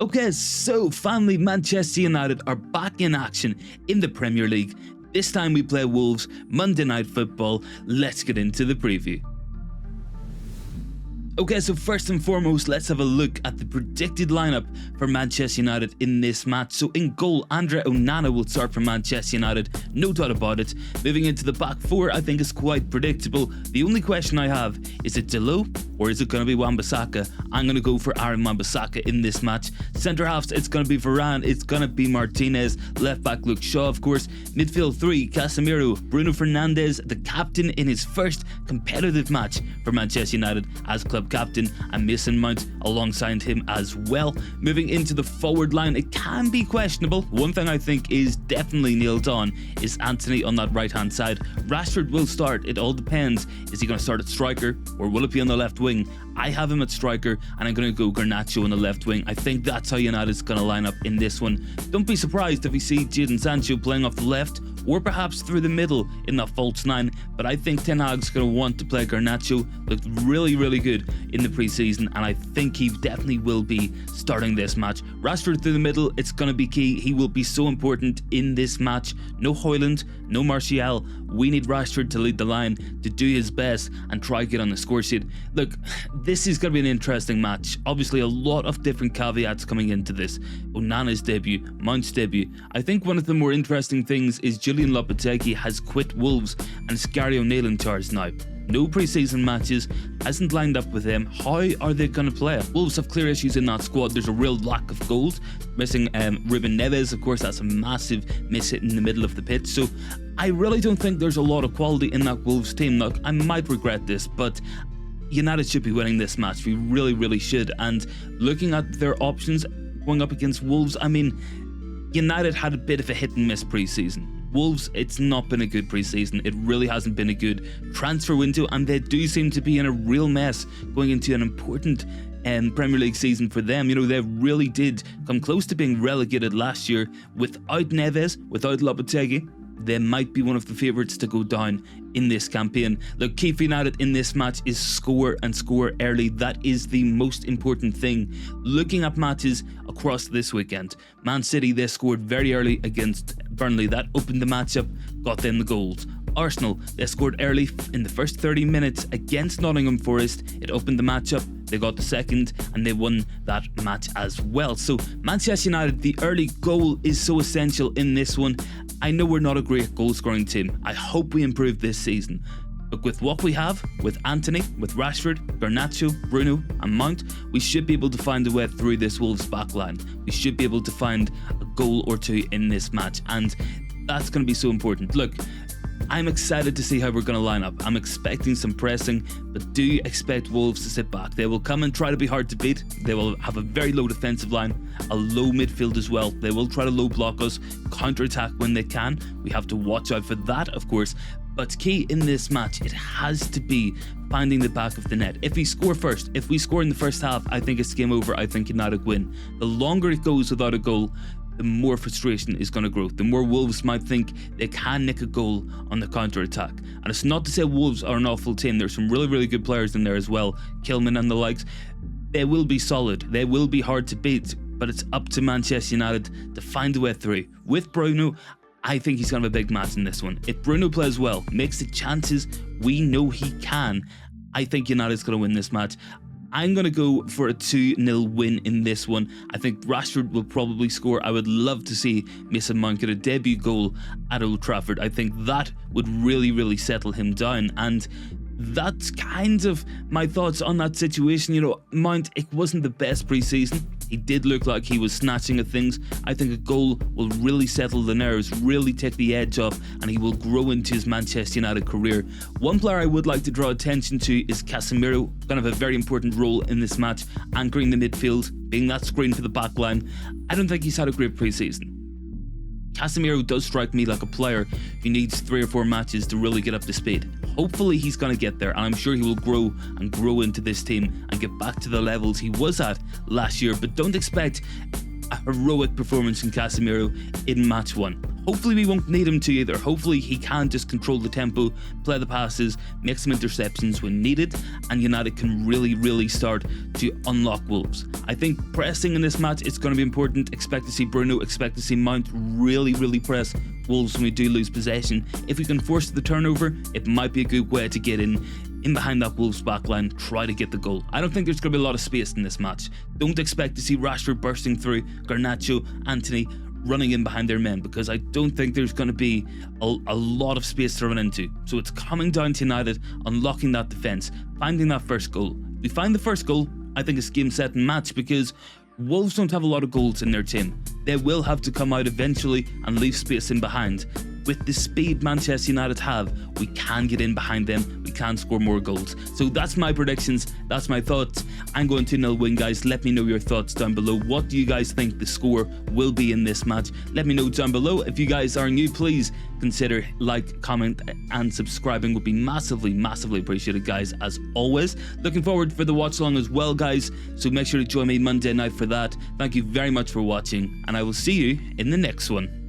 Okay, so finally Manchester United are back in action in the Premier League. This time we play Wolves Monday Night Football. Let's get into the preview. Okay, so first and foremost, let's have a look at the predicted lineup for Manchester United in this match. So in goal, Andre Onana will start for Manchester United, no doubt about it. Moving into the back four, I think is quite predictable. The only question I have, is it Delo or is it going to be Wan-Bissaka? I'm going to go for Aaron Wan-Bissaka in this match. Centre halves, it's going to be Varane, it's going to be Martinez. Left back, Luke Shaw, of course. Midfield three, Casemiro, Bruno Fernandes, the captain in his first competitive match for Manchester United as club captain, and Mason Mount alongside him as well. Moving into the forward line, it can be questionable. One thing I think is definitely nailed on is Antony on that right hand side. Rashford will start, it all depends. Is he going to start at striker or will it be on the left wing? I have him at striker and I'm going to go Garnacho on the left wing. I think that's how United's going to line up in this one. Don't be surprised if we see Jadon Sancho playing off the left or perhaps through the middle in that false nine, but I think Ten Hag's going to want to play Garnacho. Looked really good in the preseason and I think he definitely will be starting this match. Rashford through the middle, it's going to be key. He will be so important in this match. No Højlund, no Martial. We need Rashford to lead the line, to do his best and try to get on the score sheet. Look, this is going to be an interesting match. Obviously a lot of different caveats coming into this. Onana's debut, Mount's debut. I think one of the more interesting things is Julian Lopetegui has quit Wolves and it's Gary O'Neill in charge now. No pre-season matches, hasn't lined up with them. How are they going to play? Wolves have clear issues in that squad. There's a real lack of goals. Missing Ruben Neves, of course, that's a massive miss hit in the middle of the pitch. So I really don't think there's a lot of quality in that Wolves team. Look, I might regret this, but United should be winning this match. We really should. And looking at their options going up against Wolves, I mean, United had a bit of a hit and miss pre-season. Wolves, it's not been a good pre-season. It really hasn't been a good transfer window and they do seem to be in a real mess going into an important Premier League season for them. You know, they really did come close to being relegated last year. Without Neves, without Lopetegui, they might be one of the favourites to go down in this campaign. Look, key for United in this match is score and score early. That is the most important thing. Looking at matches across this weekend, Man City, they scored very early against Burnley. That opened the match up, got them the goals. Arsenal, they scored early in the first 30 minutes against Nottingham Forest. It opened the match up, they got the second and they won that match as well. So Manchester United, the early goal is so essential in this one. I know we're not a great goal scoring team. I hope we improve this season. But with what we have, with Antony, with Rashford, Garnacho, Bruno and Mount, we should be able to find a way through this Wolves backline. We should be able to find a goal or two in this match and that's going to be so important. Look, I'm excited to see how we're going to line up. I'm expecting some pressing, but do expect Wolves to sit back. They will come and try to be hard to beat. They will have a very low defensive line, a low midfield as well. They will try to low block us, counter-attack when they can. We have to watch out for that, of course. But key in this match, it has to be finding the back of the net. If we score first, if we score in the first half, I think it's game over. I think United win. The longer it goes without a goal, the more frustration is going to grow. The more Wolves might think they can nick a goal on the counter-attack. And it's not to say Wolves are an awful team. There's some really good players in there as well. Kilman and the likes. They will be solid. They will be hard to beat. But it's up to Manchester United to find a way through. With Bruno, I think he's going to have a big match in this one. If Bruno plays well, makes the chances we know he can, I think United's going to win this match. I'm going to go for a 2-0 win in this one. I think Rashford will probably score. I would love to see Mason Mount get a debut goal at Old Trafford. I think that would really settle him down. And that's kind of my thoughts on that situation. You know, Mount, it wasn't the best pre-season. He did look like he was snatching at things. I think a goal will really settle the nerves, really take the edge off, and he will grow into his Manchester United career. One player I would like to draw attention to is Casemiro, going to have a very important role in this match, anchoring the midfield, being that screen for the back line. I don't think he's had a great pre-season. Casemiro does strike me like a player who needs 3 or 4 matches to really get up to speed. Hopefully he's going to get there and I'm sure he will grow into this team and get back to the levels he was at last year, but don't expect a heroic performance from Casemiro in match 1. hopefully we won't need him to either. Hopefully he can just control the tempo, play the passes, make some interceptions when needed, and United can really start to unlock Wolves. I think pressing in this match, it's going to be important. Expect to see Bruno, expect to see Mount really press Wolves when we do lose possession. If we can force the turnover, it might be a good way to get in behind that Wolves backline, try to get the goal. I don't think there's going to be a lot of space in this match. Don't expect to see Rashford bursting through, Garnacho, Antony running in behind their men, because I don't think there's going to be a lot of space to run into. So it's coming down to United unlocking that defence, finding that first goal. If we find the first goal, I think it's game, set and match, because Wolves don't have a lot of goals in their team. They will have to come out eventually and leave space in behind. With the speed Manchester United have, we can get in behind them, we can score more goals. So that's my predictions, that's my thoughts. I'm going 2-0 win, guys. Let me know your thoughts down below. What do you guys think the score will be in this match? Let me know down below. If you guys are new, please consider like, comment and subscribing would be massively appreciated, guys, as always. Looking forward for the watch along as well, guys, so make sure to join me Monday night for that. Thank you very much for watching, and I will see you in the next one.